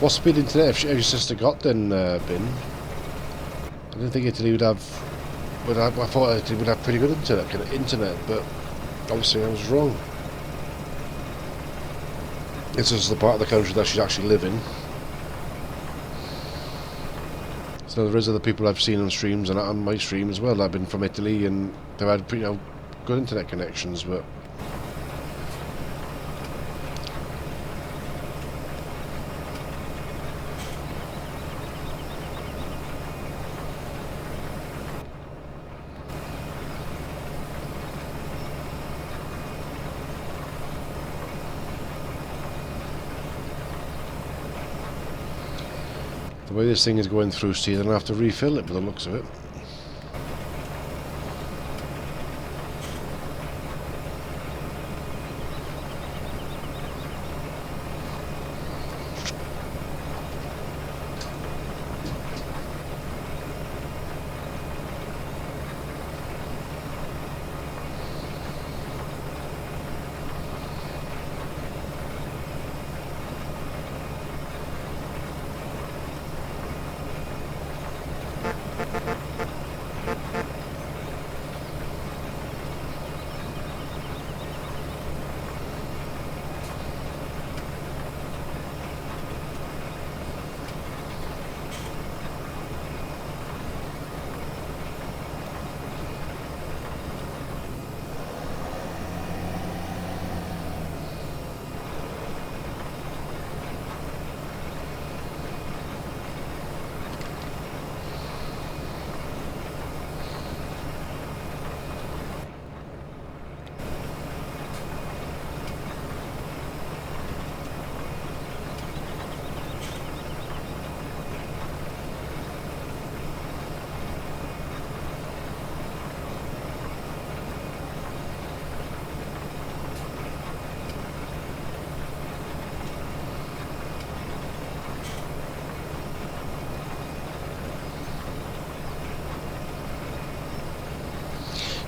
What speed internet have your sister got then, Ben? I didn't think Italy would have... I thought Italy would have pretty good internet, but obviously I was wrong. This is the part of the country that she's actually living. So there is other people I've seen on streams and on my stream as well that have been from Italy, and they've had pretty, good internet connections, but... The way this thing is going through steel, I'm going to have to refill it by the looks of it.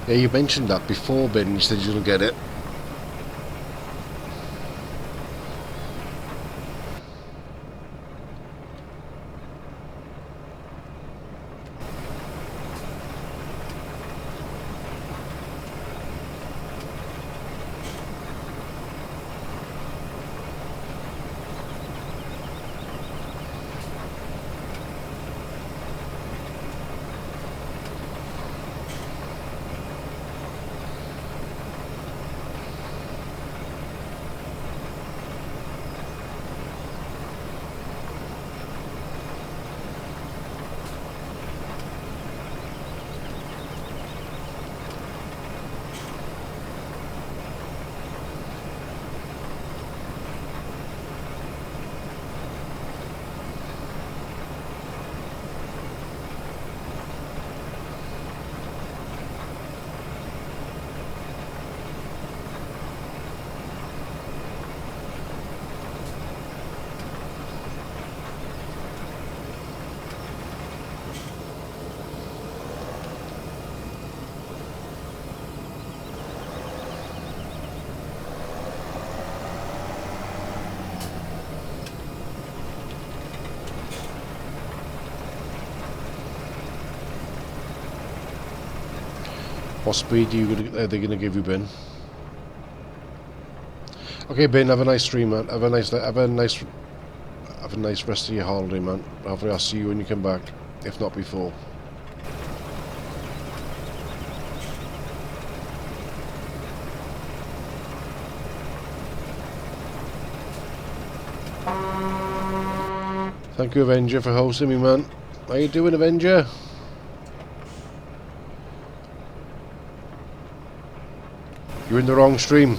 Yeah, you mentioned that before, Ben. You said you'll get it. What speed are they gonna give you, Ben? Okay, Ben. Have a nice stream, man. Have a nice rest of your holiday, man. Hopefully, I'll see you when you come back, if not before. Thank you, Avenger, for hosting me, man. How you doing, Avenger? You're in the wrong stream.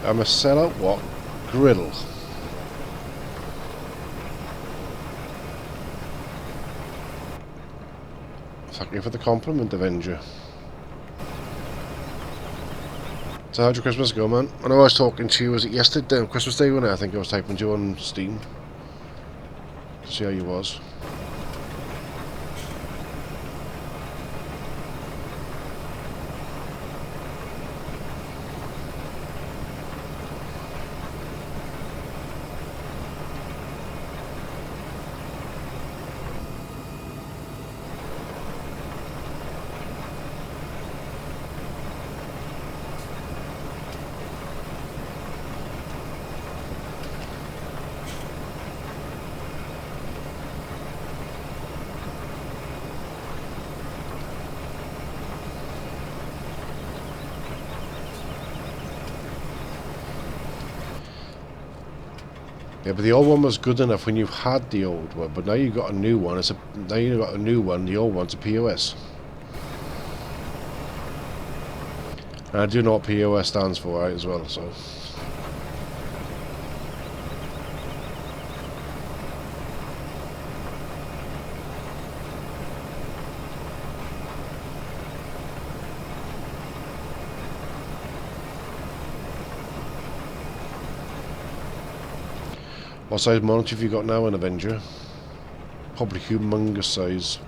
I'm a sellout what? Grill. Thank you for the compliment, Avenger. So how'd your Christmas go, man? I know I was talking to you, was it yesterday, Christmas Day, wasn't it? I think I was typing to you on Steam to see how you was. Yeah, but the old one was good enough when you had the old one, but now you've got a new one. Now you've got a new one. The old one's a POS. And I do know what POS stands for, right, as well. So. What size monitor have you got now in Avenger? Probably humongous size.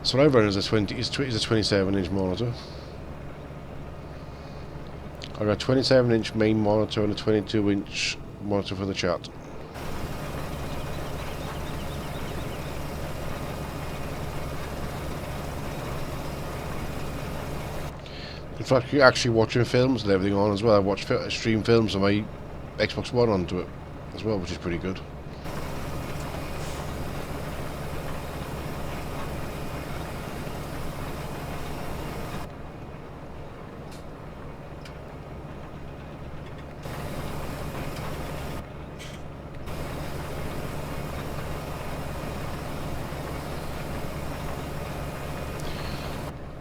So what I run is a 27-inch monitor. I've got a 27-inch main monitor and a 22-inch monitor for the chat. In fact, you're actually watching films and everything on as well. I watch stream films on my Xbox One onto it as well, which is pretty good.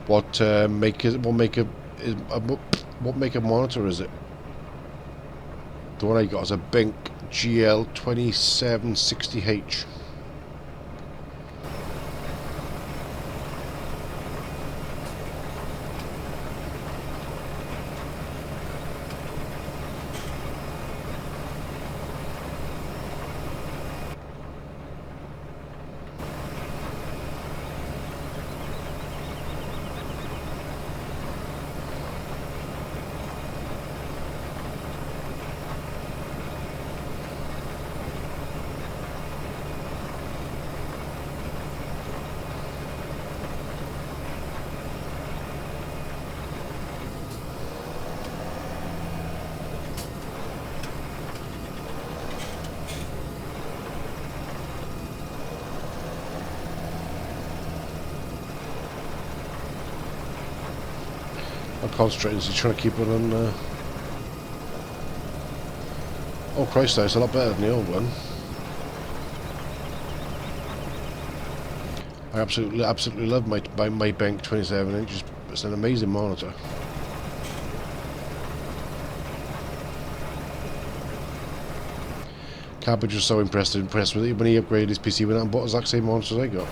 What make a monitor is it? The one I got is a Bink GL2760H. I'm concentrating, so trying to keep it on. Oh Christ, that's a lot better than the old one. I absolutely love my Bank 27 inches. It's an amazing monitor. Cabbage was so impressed with it when he upgraded his PC when I bought the exact same monitors I got.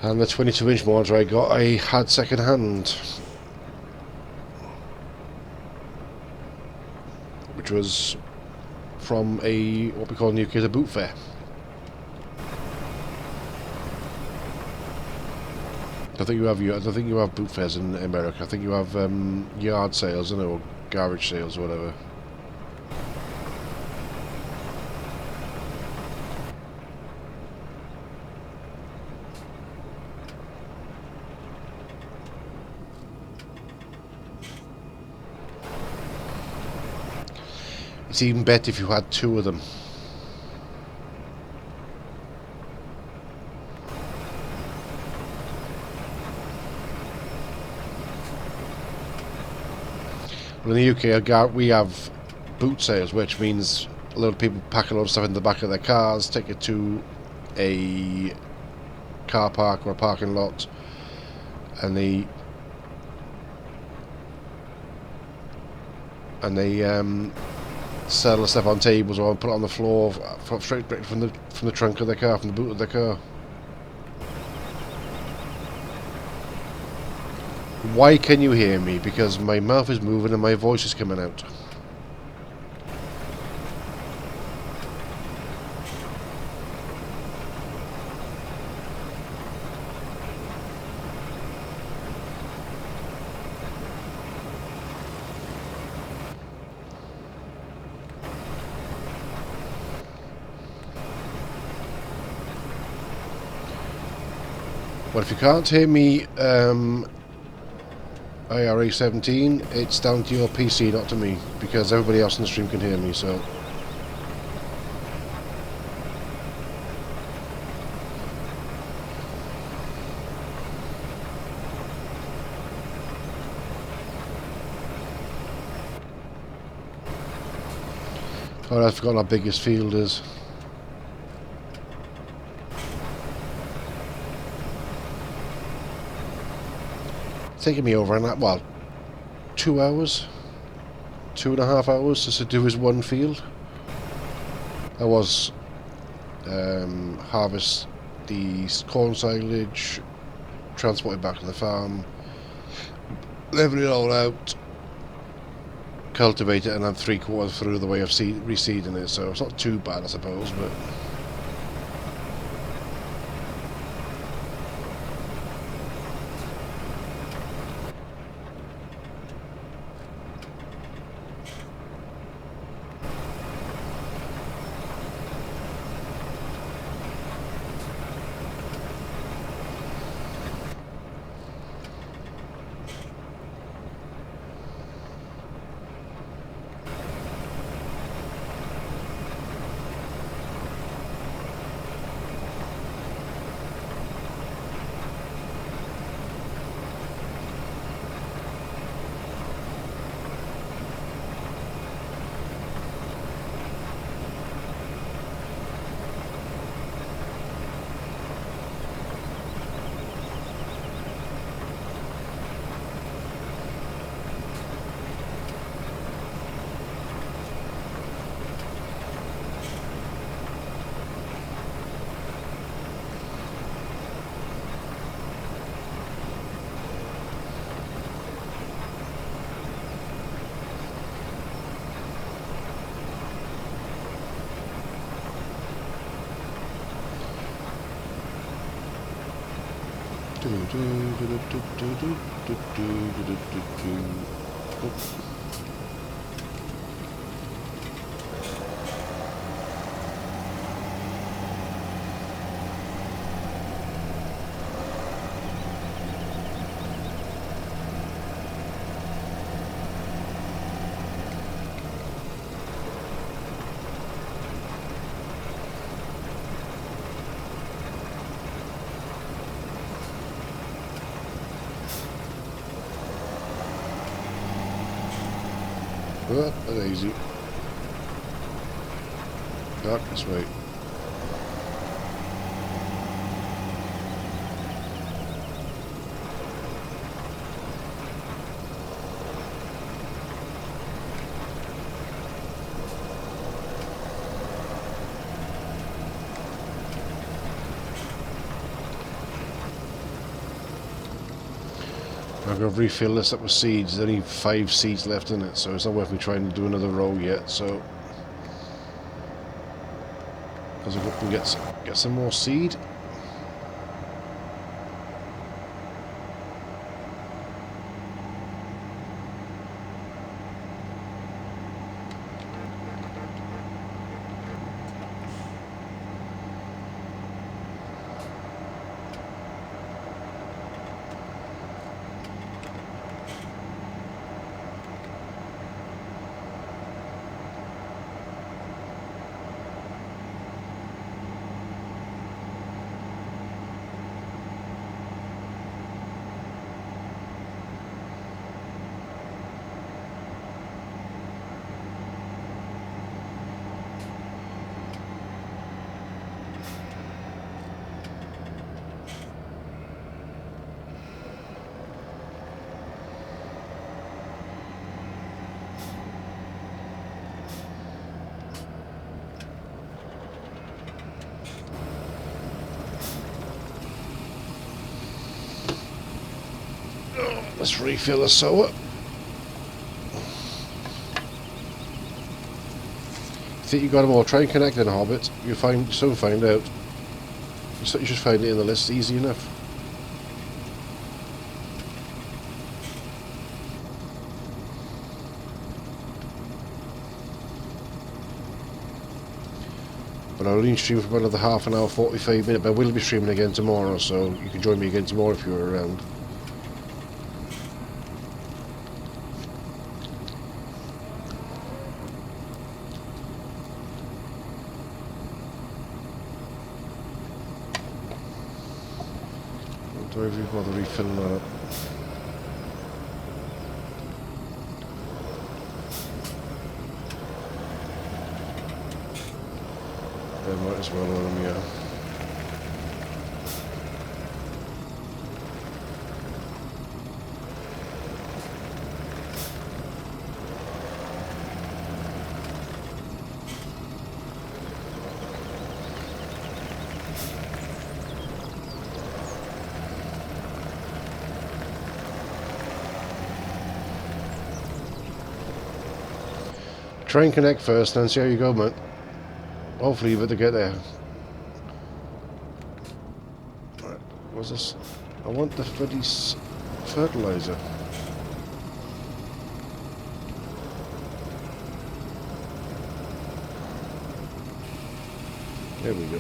And the 22-inch mods I had second hand, which was from a what we call in the UK a boot fair. I don't think you have boot fairs in America. I think you have yard sales, or garage sales, or whatever. It's even better if you had two of them. Well, in the UK, we have boot sales, which means a lot of people pack a lot of stuff in the back of their cars, take it to a car park or a parking lot, and they sell the stuff on tables or put it on the floor straight from the trunk of their car, from the boot of their car. Why can you hear me? Because my mouth is moving and my voice is coming out. Well, if you can't hear me, IRA 17, it's down to your PC, not to me, because everybody else in the stream can hear me, so... Oh, I've forgotten how big his field is. Taking me over, well, 2 hours, 2.5 hours just to do his one field. I was harvest the corn silage, transport it back to the farm, level it all out, cultivate it, and I'm 3/4 through the way of reseeding it, so it's not too bad, I suppose, but... Oh, that's easy. Oh, that's right. I've got to refill this up with seeds. There's only 5 seeds left in it, so it's not worth me trying to do another row yet. So, because I hope we can get some more seed. Let's refill the sower. Think you got them all? Try and connect in Hobbit. You soon find out. You should find it in the list easy enough. But I'll only stream for about another half an hour, 45 minutes. But I will be streaming again tomorrow, so you can join me again tomorrow if you're around. Do I really bother refilling that up? I might as well on them, yeah. Try and connect first, and see how you go, mate. Hopefully you better get there. Right, what's this? I want the bloody fertilizer. There we go.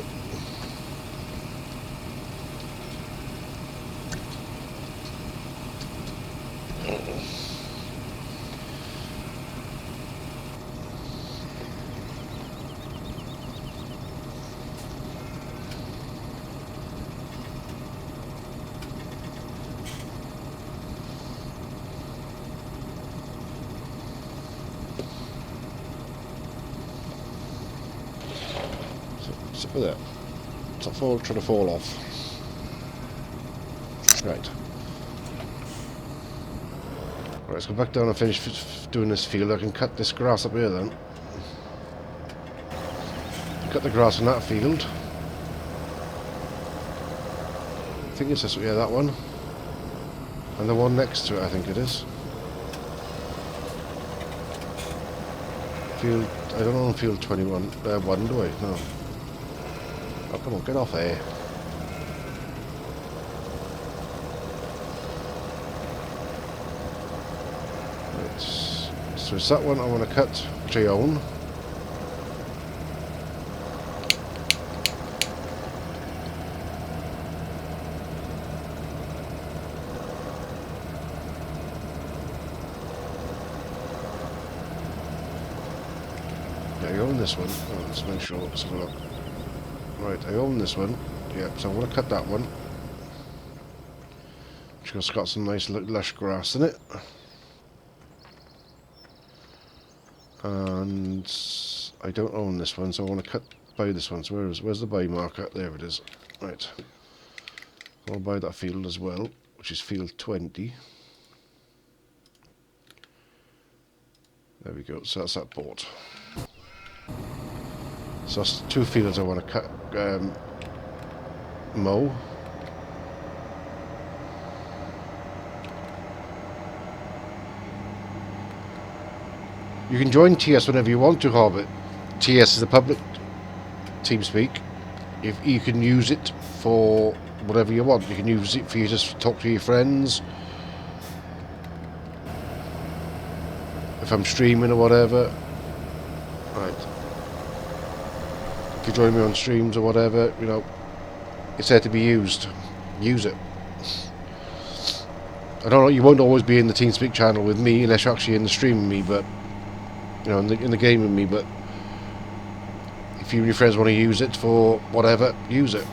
Sit with it. Stop trying to fall off. Right. Right, let's go back down and finish doing this field. I can cut this grass up here then. Cut the grass in that field. I think it's this, yeah, that one. And the one next to it, I think it is. Field, I don't know, field 21, 1, do I? No. Oh, come on, get off there. Right. So it's that one I want to cut, which I own. Yeah, I own this one. Oh, let's make sure. Let's have a look. Right, I own this one. Yeah, so I'm going to cut that one. It's got some nice lush grass in it. And I don't own this one, so I want to buy this one. So where's the buy marker? There it is. Right. I'll buy that field as well, which is field 20. There we go. So that's that bought. So that's 2 fields I want to cut, mow. You can join TS whenever you want to, Hobbit. TS is a public TeamSpeak. If you can use it for whatever you want, you can use it for you just talk to your friends. If I'm streaming or whatever, right. If you join me on streams or whatever, you know, it's there to be used. Use it. I don't know. You won't always be in the TeamSpeak channel with me unless you're actually in the stream with me, but you know, in the game with me. But if you and your friends want to use it for whatever, use it.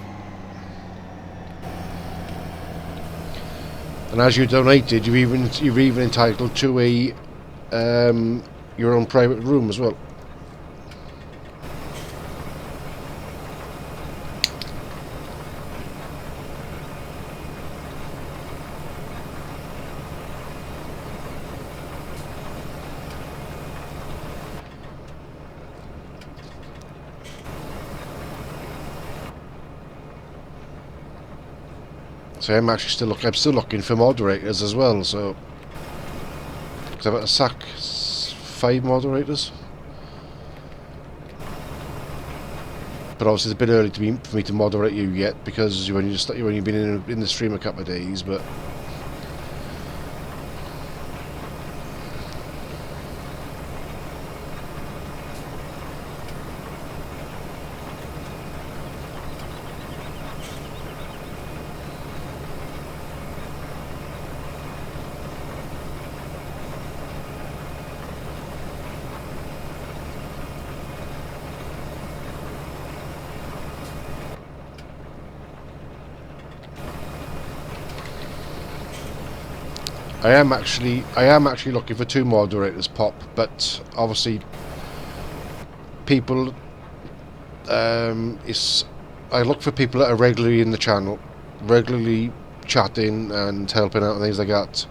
And as you donated, you're even entitled to a your own private room as well. So I'm actually still looking for moderators as well. So because I've got to sack 5 moderators. But obviously it's a bit early for me to moderate you yet, because you've only been in the stream a couple of days. But I am actually looking for 2 moderators, Pop. But obviously, people, I look for people that are regularly in the channel, regularly chatting and helping out and things like that,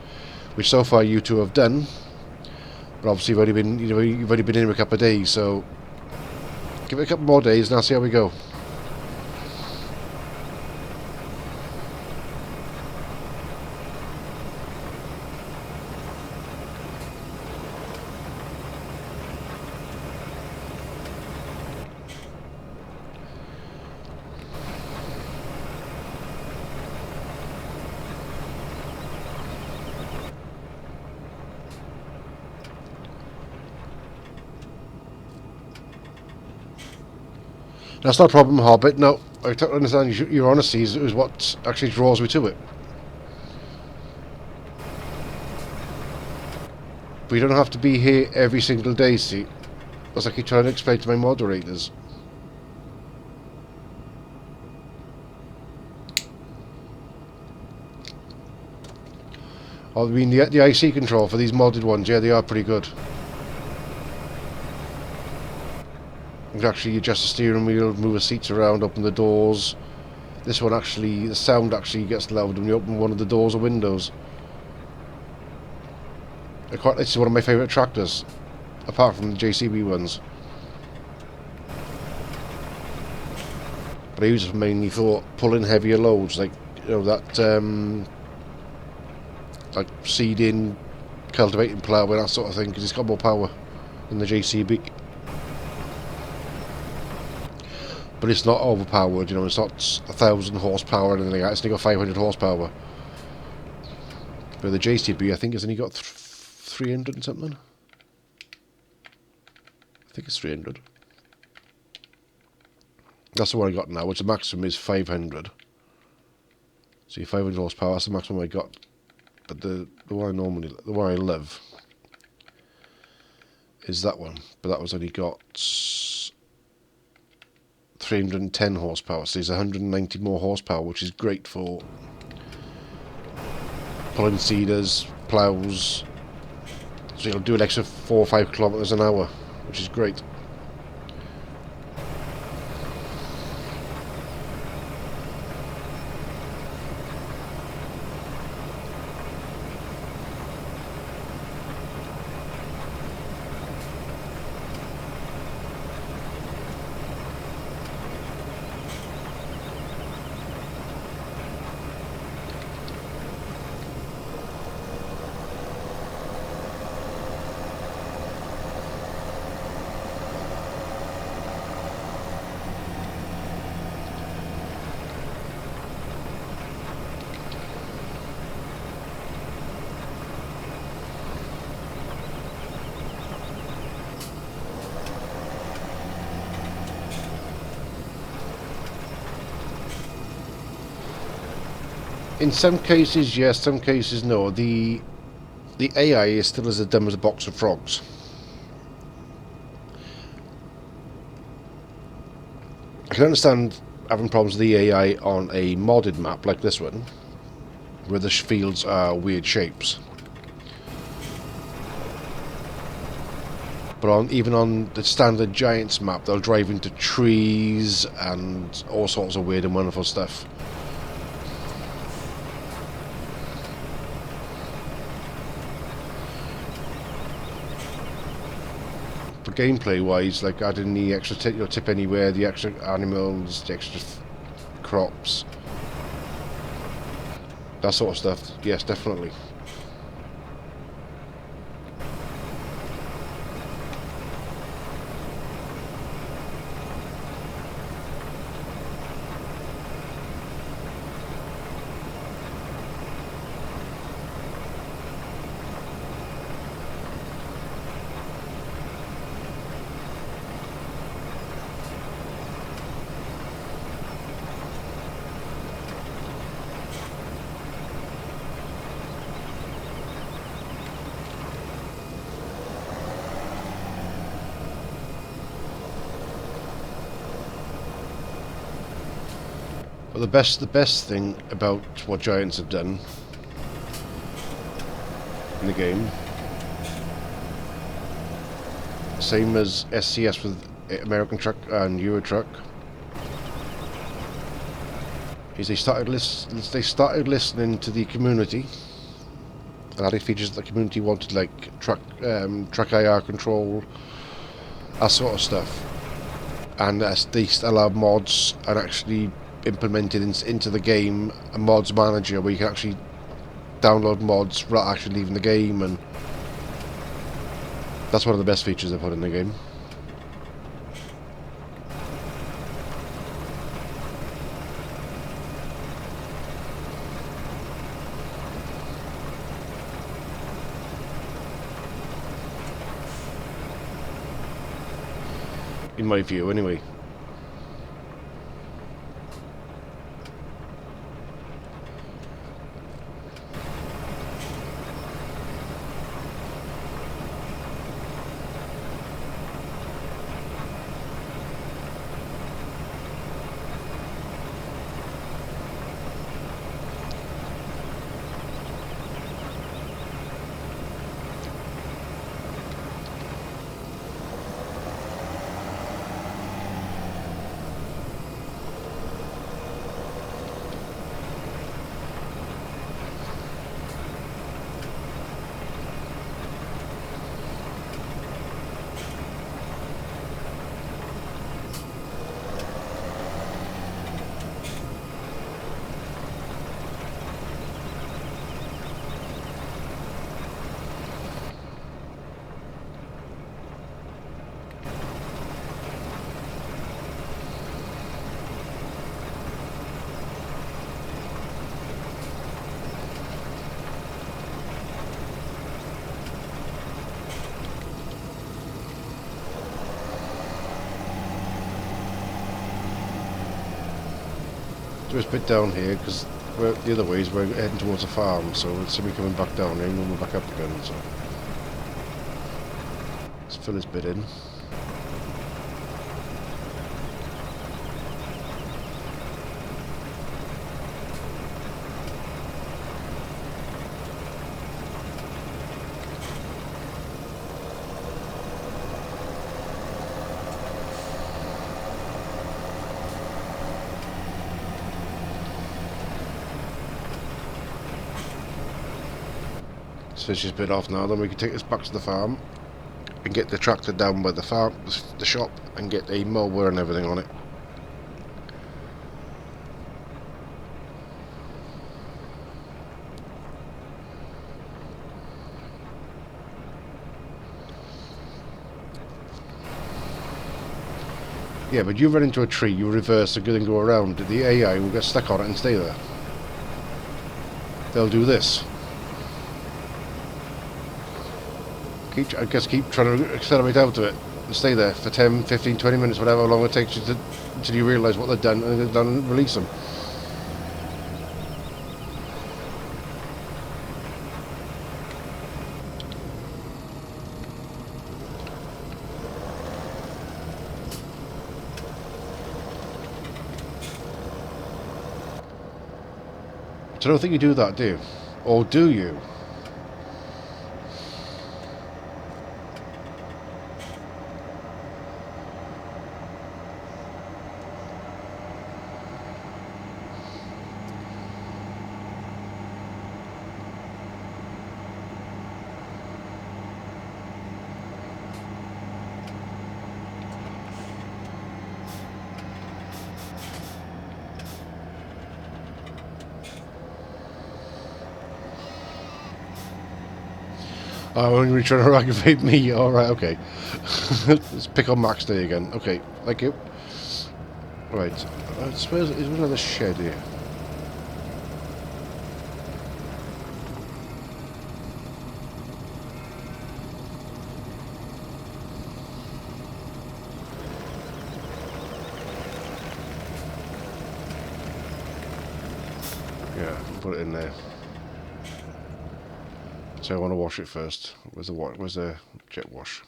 which so far you two have done. But obviously you've only been in a couple of days, so give it a couple more days and I'll see how we go. That's not a problem, Hobbit. No, I totally understand. Your honesty is what actually draws me to it. But you don't have to be here every single day, see? As I keep trying to explain to my moderators. I mean, the IC control for these modded ones, yeah, they are pretty good. You can actually adjust the steering wheel, move the seats around, open the doors. This one actually, the sound actually gets loud when you open one of the doors or windows. This is one of my favourite tractors, apart from the JCB ones. But I use it mainly for pulling heavier loads, like, you know, that, like seeding, cultivating, ploughing, that sort of thing, because it's got more power than the JCB. But it's not overpowered, you know, it's not 1,000 horsepower or anything like that, it's only got 500 horsepower. But the JCB, I think, has only got 300 and something. I think it's 300. That's the one I got now, which the maximum is 500. See, 500 horsepower, that's the maximum I got. But the one I love is that one. But that was only got 310 horsepower, so there's 190 more horsepower, which is great for pulling seeders, ploughs. So you'll do an extra 4 or 5 kilometers an hour, which is great. In some cases, yes. Some cases, no. The AI is still as dumb as a box of frogs. I can understand having problems with the AI on a modded map like this one, where the fields are weird shapes. But even on the standard Giants map, they'll drive into trees and all sorts of weird and wonderful stuff. But gameplay-wise, like adding the extra tip anywhere, the extra animals, the extra crops, that sort of stuff, yes, definitely. But the best thing about what Giants have done in the game, same as SCS with American Truck and Euro Truck, is they started listening to the community and adding features that the community wanted, like truck IR control, that sort of stuff. And they still have mods and actually implemented into the game a mods manager where you can actually download mods without actually leaving the game, and that's one of the best features they put in the game. In my view, anyway. Just a bit down here because the other ways we're heading towards a farm, so it's somebody coming back down here and then we're back up again. So let's fill this bit in. Finish this bit off now, then we can take this back to the farm and get the tractor down by the farm, the shop, and get a mower and everything on it. Yeah, but you run into a tree, you reverse and then go around, the AI will get stuck on it and stay there. They'll do this. I guess keep trying to accelerate out to it and stay there for 10, 15, 20 minutes, whatever long it takes you until you realise what they've done and then release them. So I don't think you do that, do you? Or do you? Oh, you're trying to aggravate me. Alright, okay. Let's pick on Max Day again. Okay, thank you. Right, I suppose there's another shed here. Yeah, put it in there. So I want to wash it first. Where's the jet wash?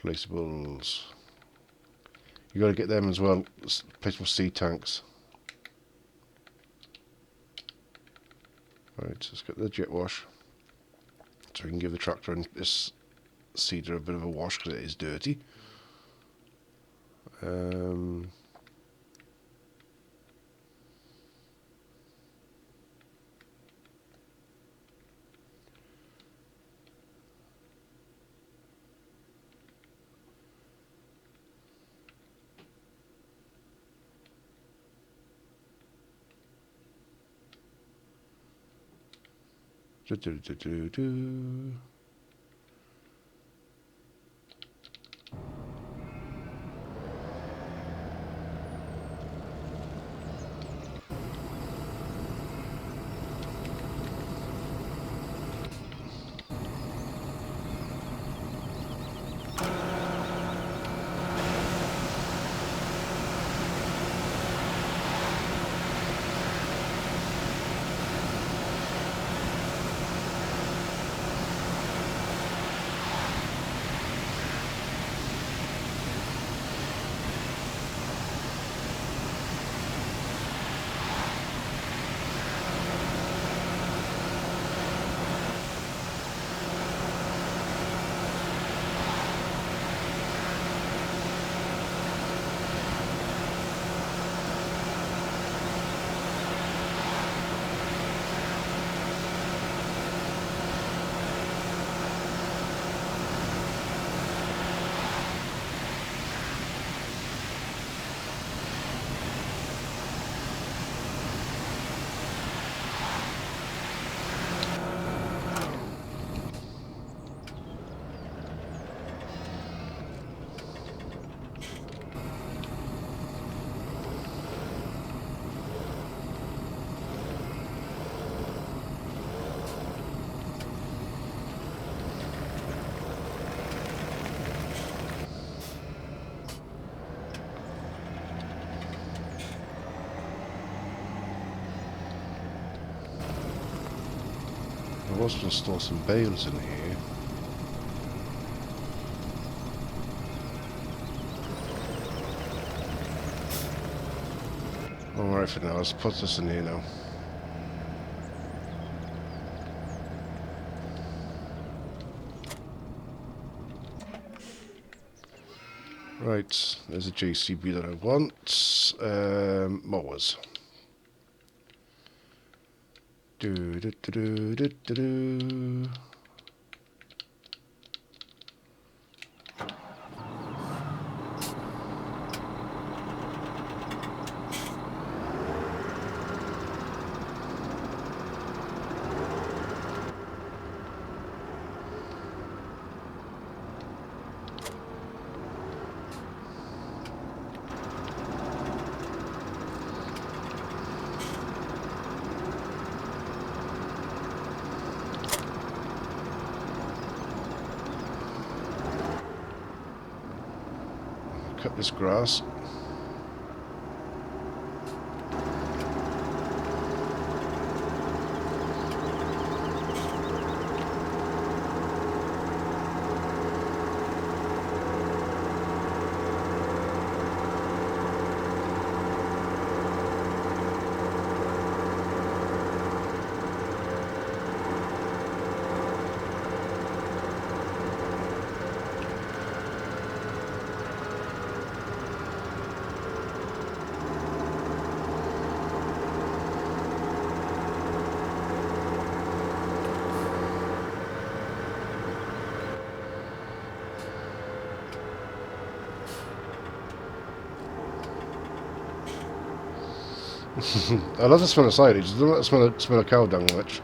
Placeables. You got to get them as well. Placeable sea tanks. Right, let's get the jet wash. So we can give the tractor and this seeder a bit of a wash because it is dirty. Do. I was going to store some bales in here. Alright for now, let's put this in here now. Right, there's a JCB that I want. Mowers. Do. Cut this grass. I love the smell of silage. I don't like the smell of cow dung much.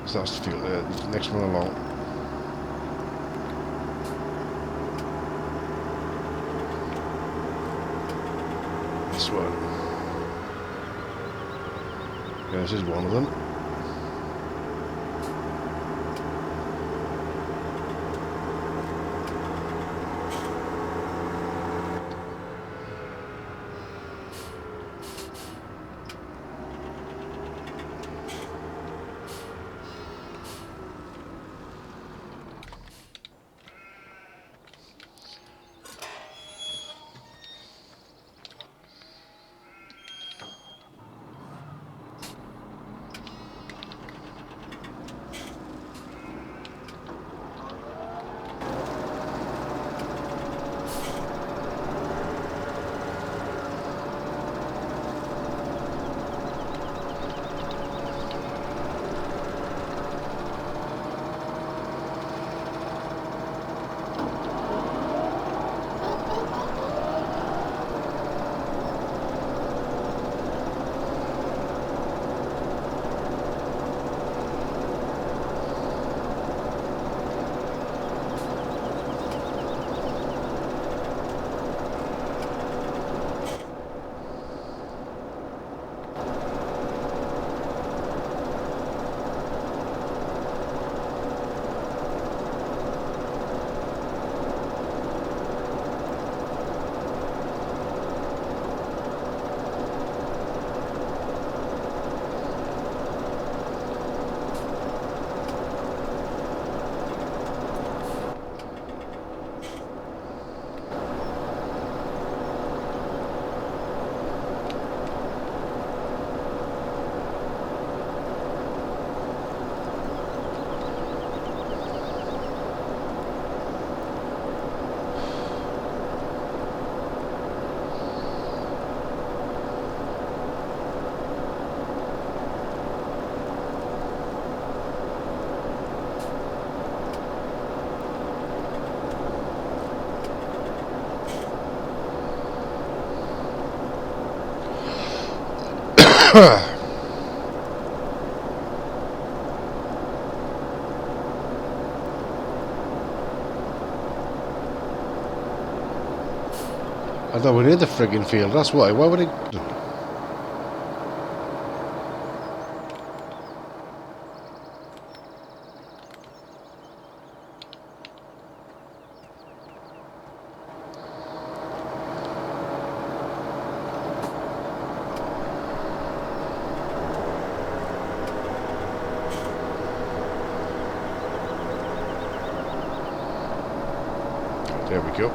So that's the field there. Next one along. This one. Yeah, this is one of them. I thought we're near the friggin' field, that's why. Why would it... There we go.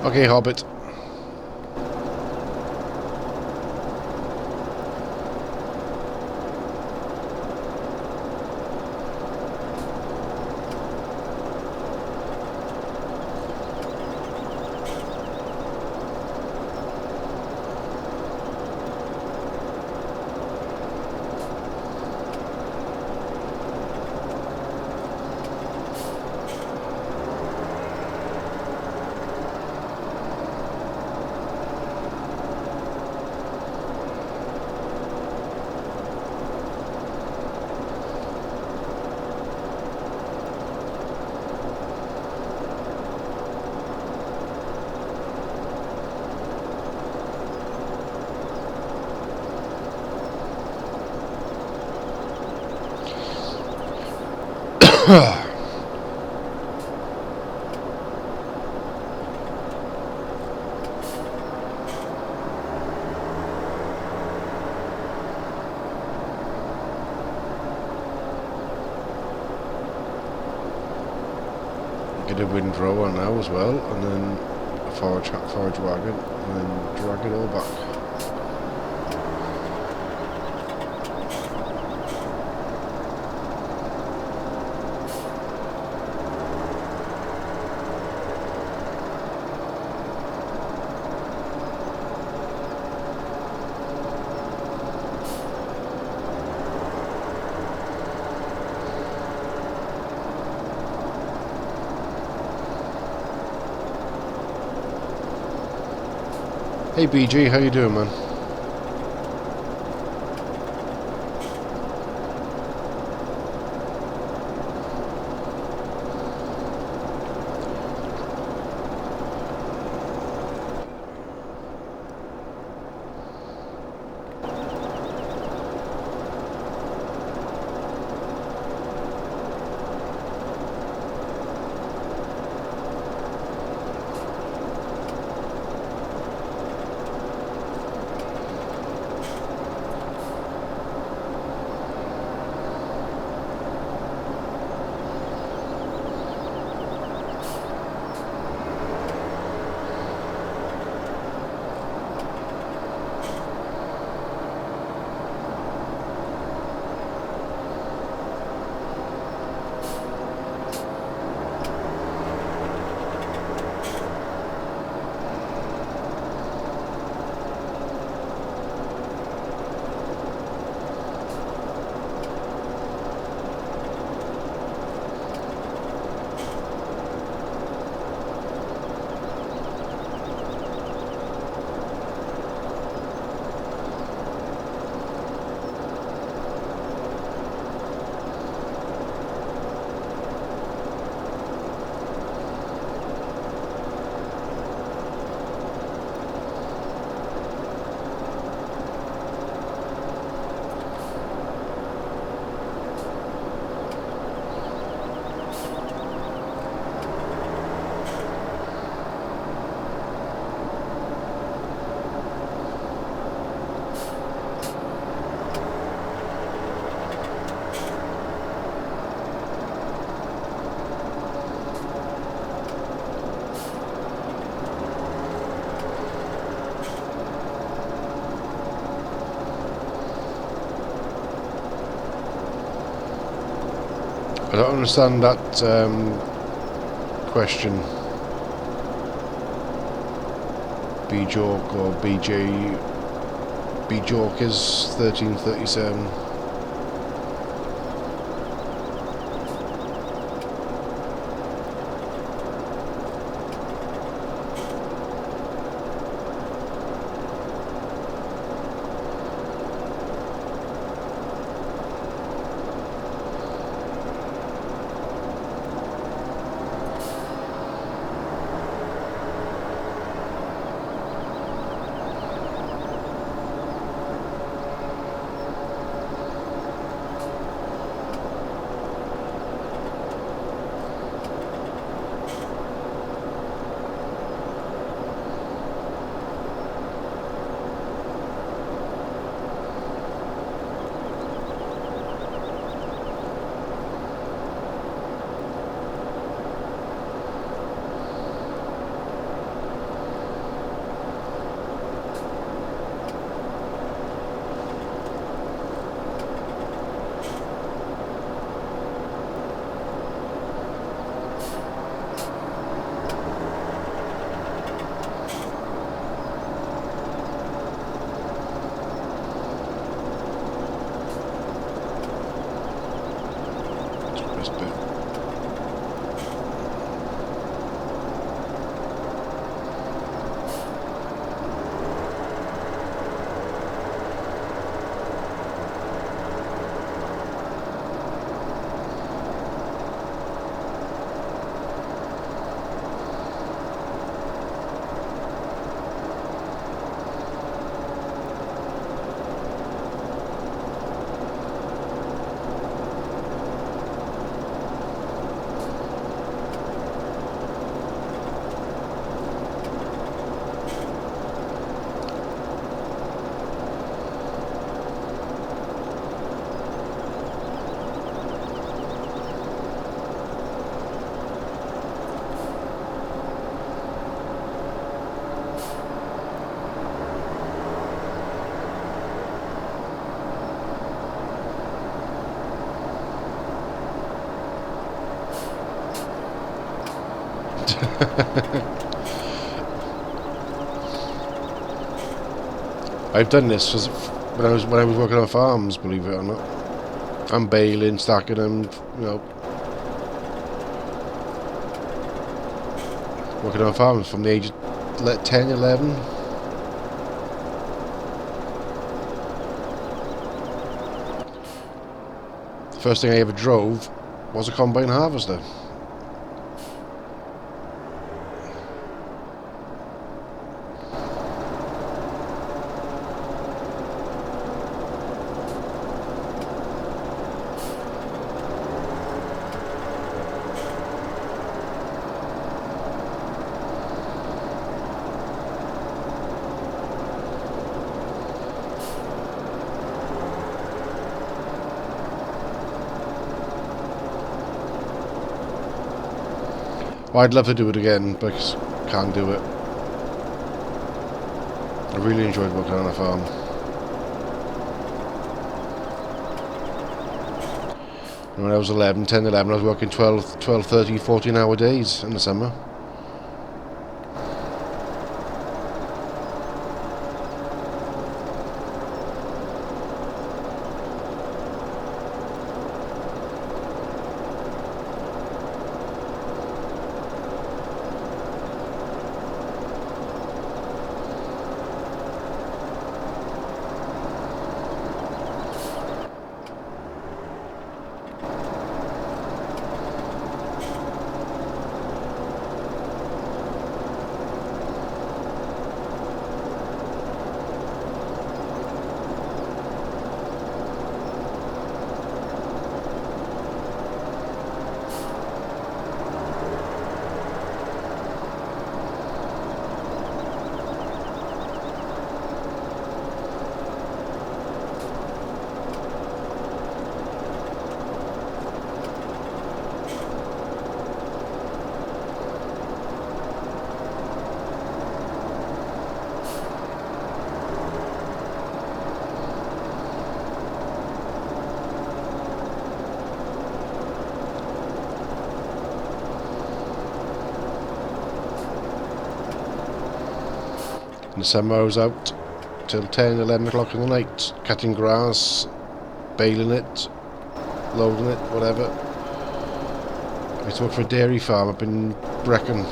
Okay, Hobbit. Get a windrower now as well, and then a forage wagon, and then drag it all back. Hey BG, how you doing, man? I don't understand that question. B-Joke or BJ... B-Joke is 1337. I've done this when I was working on farms, believe it or not. I'm baling, stacking them, you know, working on farms from the age of 10, 11. The first thing I ever drove was a combine harvester. Well, I'd love to do it again, but can't do it. I really enjoyed working on a farm. And when I was 10, 11, I was working 12, 13, 14-hour days in the summer. In the summer I was out till 10, 11 o'clock in the night, cutting grass, baling it, loading it, whatever. I used to work for a dairy farm up in Brecon.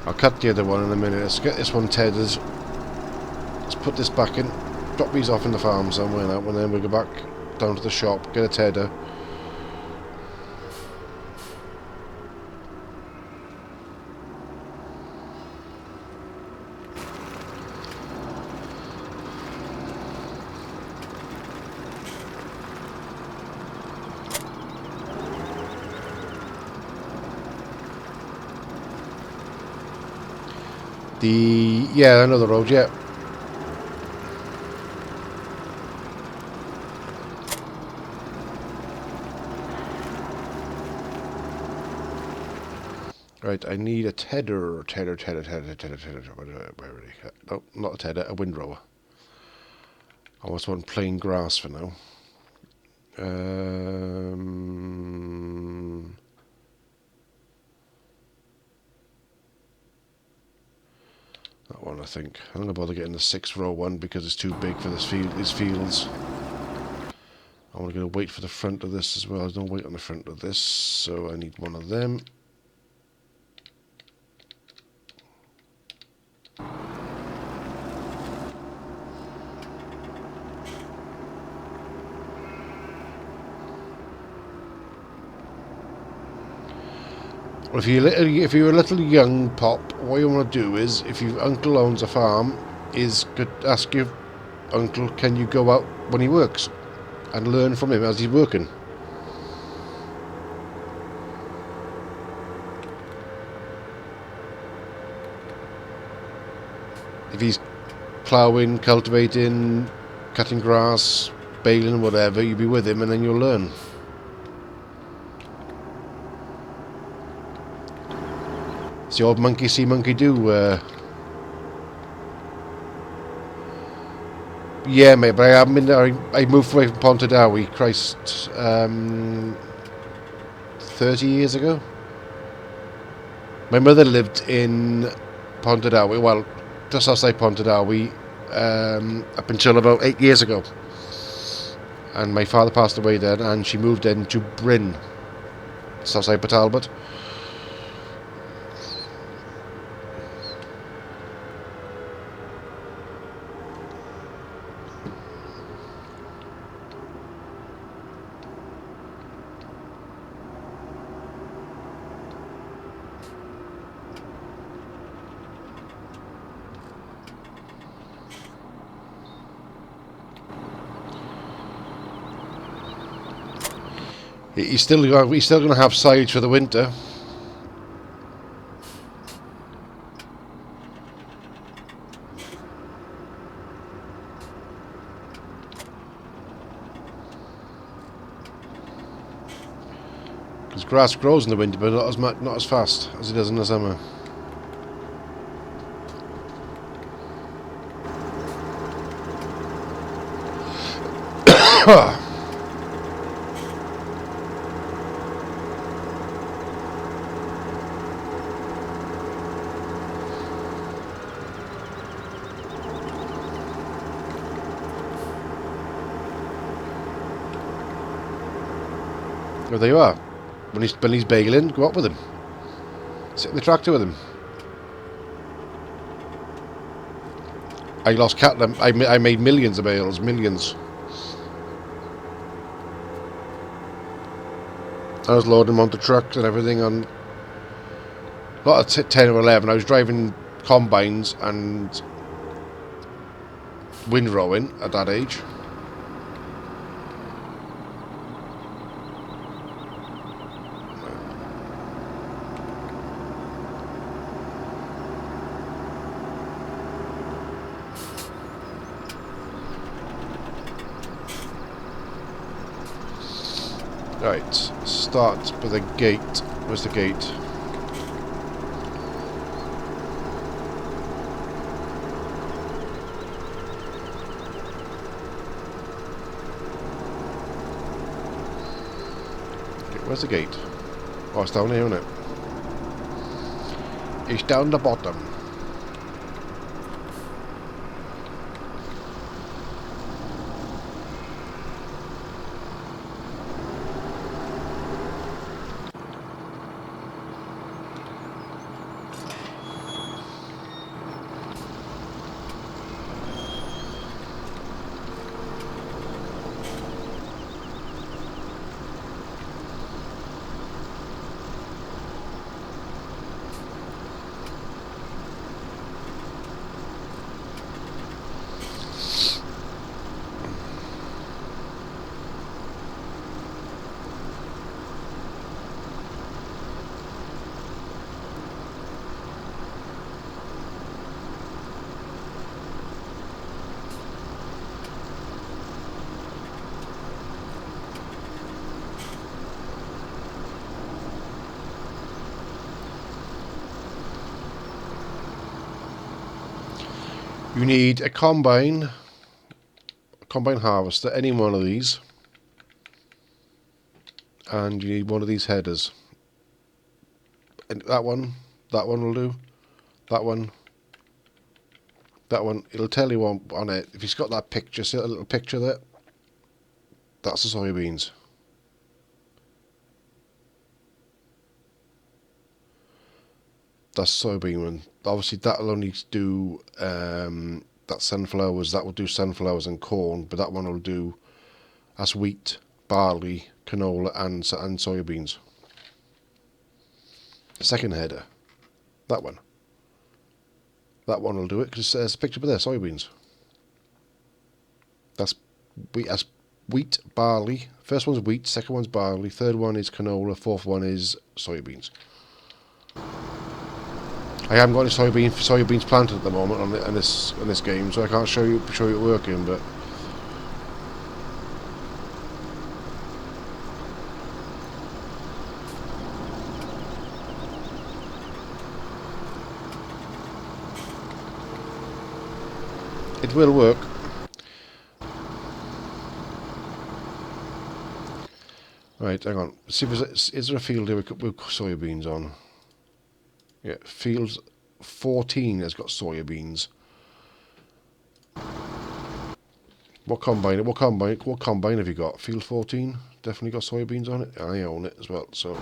I'll cut the other one in a minute. Let's get this one tethered. Let's put this back in. Drop these off in the farm somewhere now, and then we'll go back down to the shop, get a tedder. Yeah, I know the road, yeah. Right, I need a tedder. Tedder. No, not a tedder, a windrower. I almost want plain grass for now. That one, I think. I'm going to bother getting the 6-row one because it's too big for these fields. I'm going to wait for the front of this as well. There's no weight on the front of this, so I need one of them. Well, if you're a little young pop, what you want to do is, if your uncle owns a farm, is ask your uncle, can you go out when he works and learn from him as he's working. If he's ploughing, cultivating, cutting grass, baling, whatever, you be with him and then you'll learn. It's the old monkey see, monkey do. Yeah, mate, but I haven't been there. I moved away from Pontardawe, Christ, 30 years ago. My mother lived in Pontardawe, well, just outside Pontardawe, up until about 8 years ago. And my father passed away then, and she moved into Bryn, just outside Port Talbot. He's still going to have silage for the winter. Because grass grows in the winter, but not as fast as it does in the summer. Well, there you are. When he's baling, go up with him. Sit in the tractor with him. I lost cattle. I made millions of bales, millions. I was loading them onto trucks and everything on. Not at 10 or 11. I was driving combines and windrowing at that age. Right, start with a gate. Where's the gate? Okay, where's the gate? Oh, it's down here, isn't it? It's down the bottom. You need a combine harvester, any one of these, and you need one of these headers. And that one will do. That one. It'll tell you on it. If it's got that picture, see that little picture there? That's the soybeans. That's soybean one. Obviously that'll only do that sunflowers. That will do sunflowers and corn, but that one will do. That's wheat, barley, canola, and soybeans. Second header, that one. That one will do it because there's a picture of there, soybeans. That's wheat, barley. First one's wheat, second one's barley, third one is canola, fourth one is soybeans. I haven't got any soybeans planted at the moment on this game, so I can't show you it working. But it will work. Right, hang on. See if is there a field here with soybeans on? Yeah, field 14 has got soybeans. What combine have you got? Field 14 definitely got soybeans on it. I own it as well. So,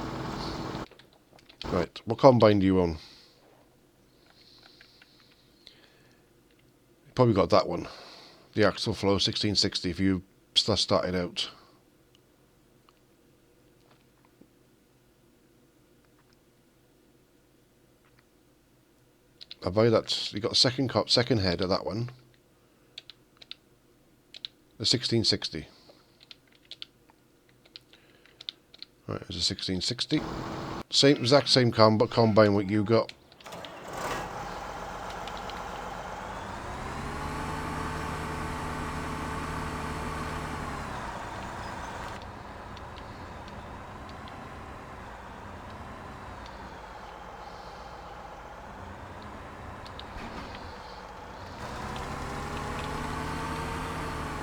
right, what combine do you own? You probably got that one, the Axle Flow 1660. If you started out. I buy that. You got a second head of that one. The 1660. Right, there's a 1660. Exact same combine what you got.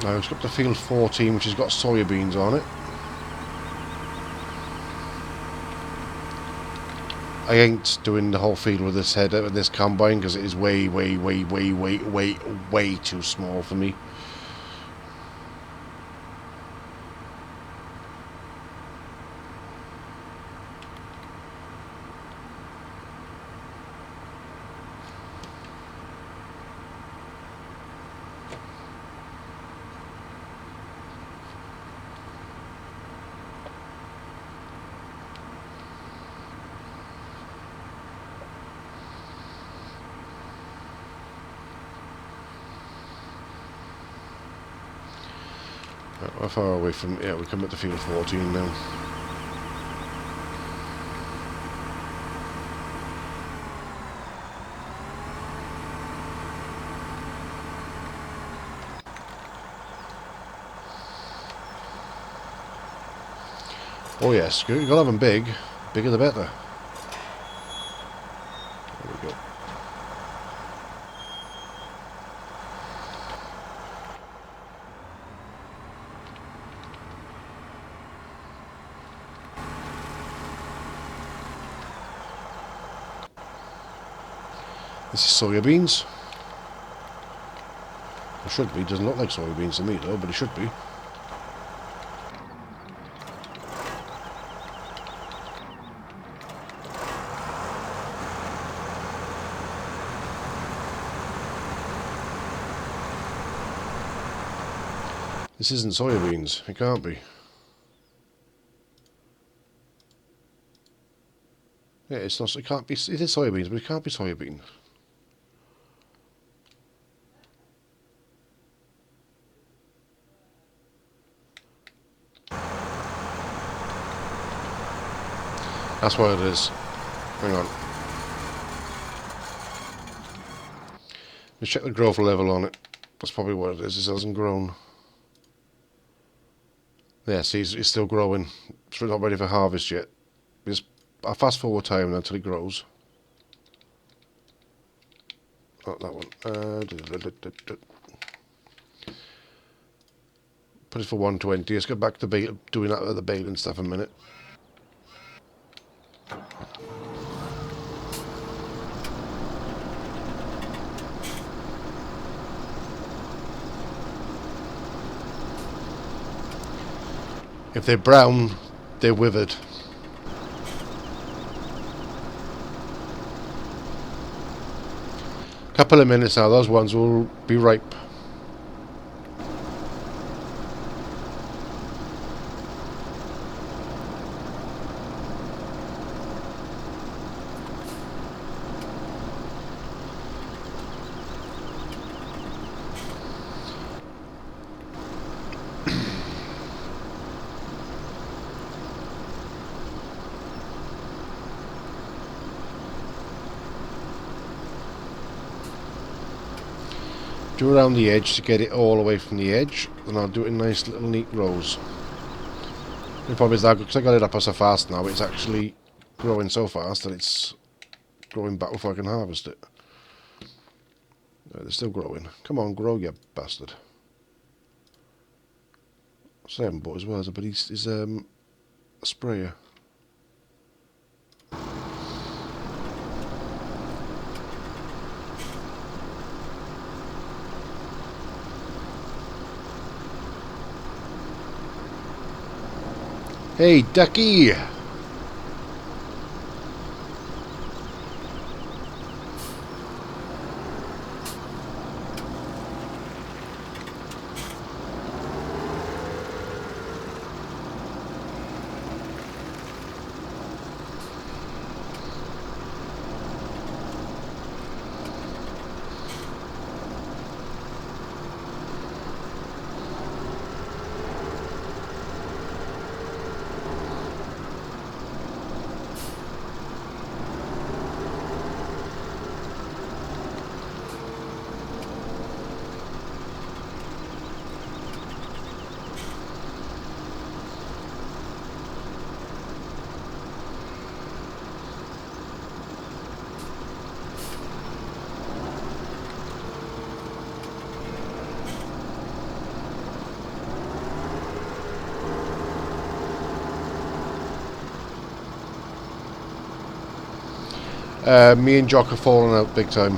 Now it's got the field 14, which has got soybeans on it. I ain't doing the whole field with this header and this combine because it is way too small for me. How far away from... Yeah, we come at the field 14 now. Oh yes, you've got to have them big. Bigger the better. There we go. This is soybeans. It should be. Doesn't look like soybeans to me though, but it should be. This isn't soybeans. It can't be. Yeah, it's not. It can't be. It is soybeans, but it can't be soybean. That's what it is. Hang on. Let's check the growth level on it. That's probably what it is. It hasn't grown. Yeah, see, it's still growing. It's not ready for harvest yet. I'll fast forward time until it grows. Not that one. Put it for 120. Let's get back to doing that with the baling stuff in a minute. If they're brown, they're withered. Couple of minutes now, those ones will be ripe. do around the edge to get it all away from the edge, and I'll do it in nice little neat rows. The problem is that because I got it up so fast now, it's actually growing so fast that it's growing back before I can harvest it. They're still growing. Come on, grow, you bastard. So I haven't bought as well, but he's a sprayer. Hey, ducky! Me and Jock are falling out big time.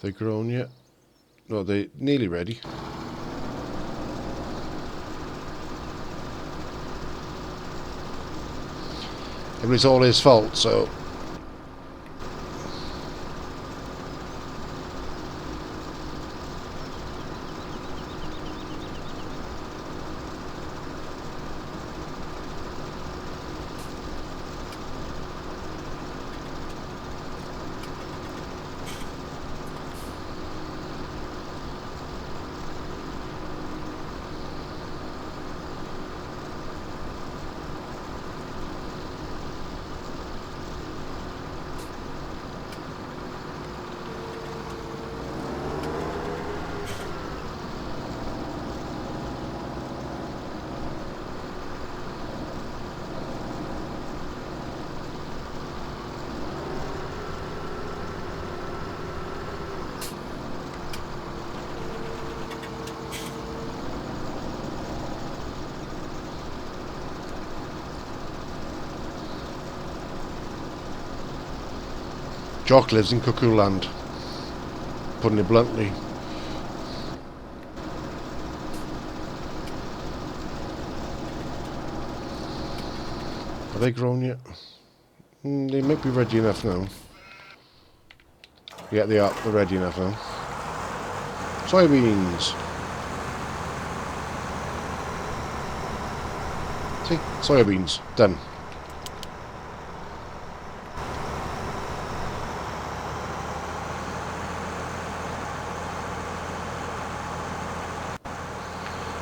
They grown yet? No, they're nearly ready. It was all his fault, so... Jock lives in Cuckoo Land, putting it bluntly. Are they grown yet? They might be ready enough now. Yeah, they are. They're ready enough now. Soybeans. See? Soybeans. Done.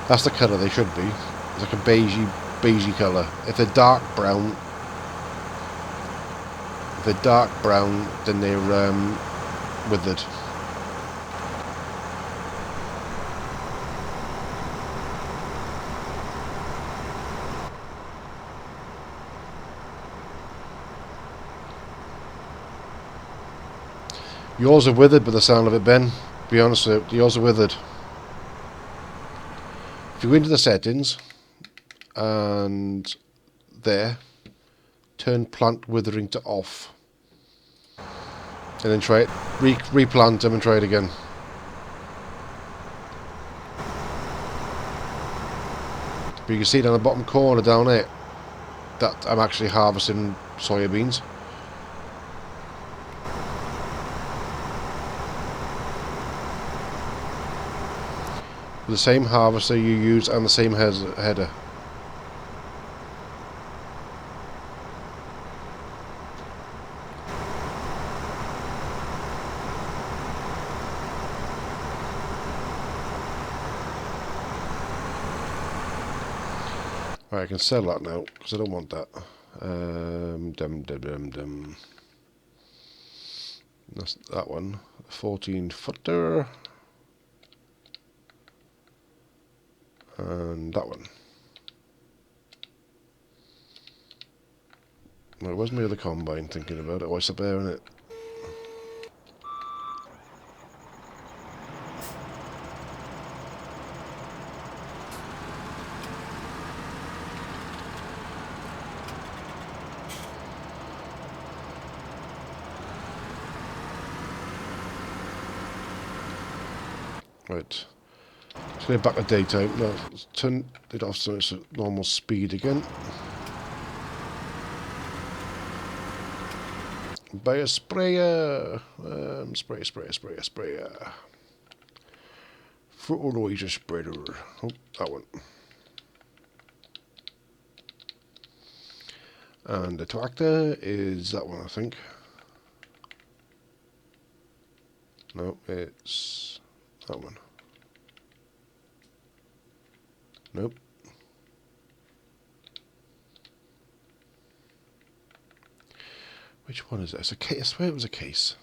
That's the colour they should be. It's like a beigey colour. If they're dark brown, then they're withered. Yours are withered by the sound of it, Ben. Be honest with you, yours are withered. If you go into the settings and there, turn plant withering to off, and then try it, replant them and try it again. But you can see down the bottom corner down there that I'm actually harvesting soybeans. The same harvester you use and the same header. Right, I can sell that now because I don't want that. That's that one. 14-footer. And that one. No, where's my other combine thinking about it? Oh, it's up there, isn't it? Right. Let's go back to daytime. No, let's turn it off so it's at normal speed again. Buy a sprayer. Sprayer. Fertilizer spreader. Oh, that one. And the tractor is that one, I think. No, it's that one. Nope. Which one is it? It's a case. I swear it was a case.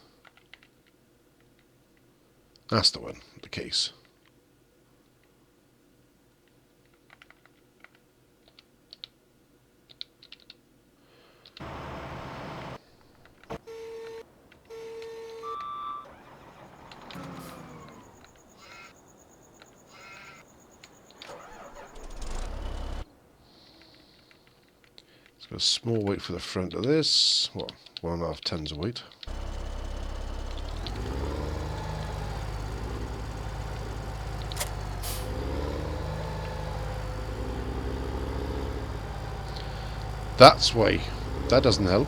That's the one. The case. It's got a small weight for the front of this. Well, 1.5 tons of weight. That's why. That doesn't help.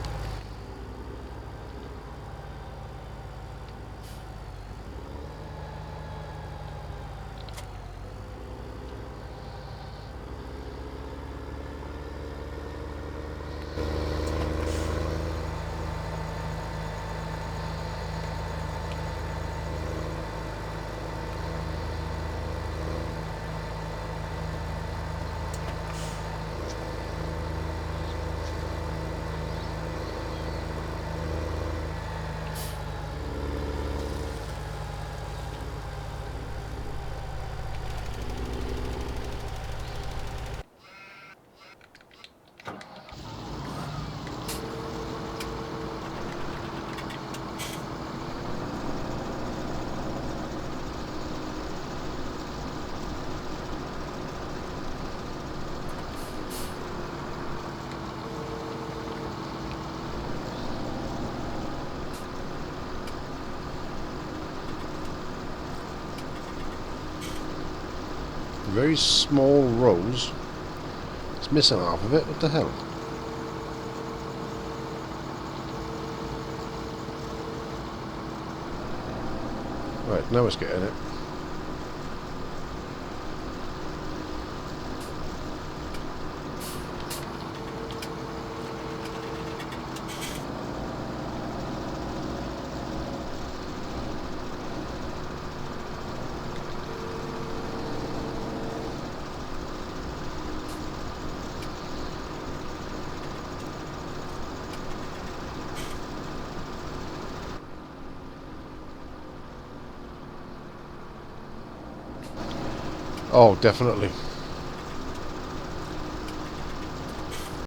Very small rows. It's missing half of it. What the hell? Right, now it's getting it. Oh, definitely.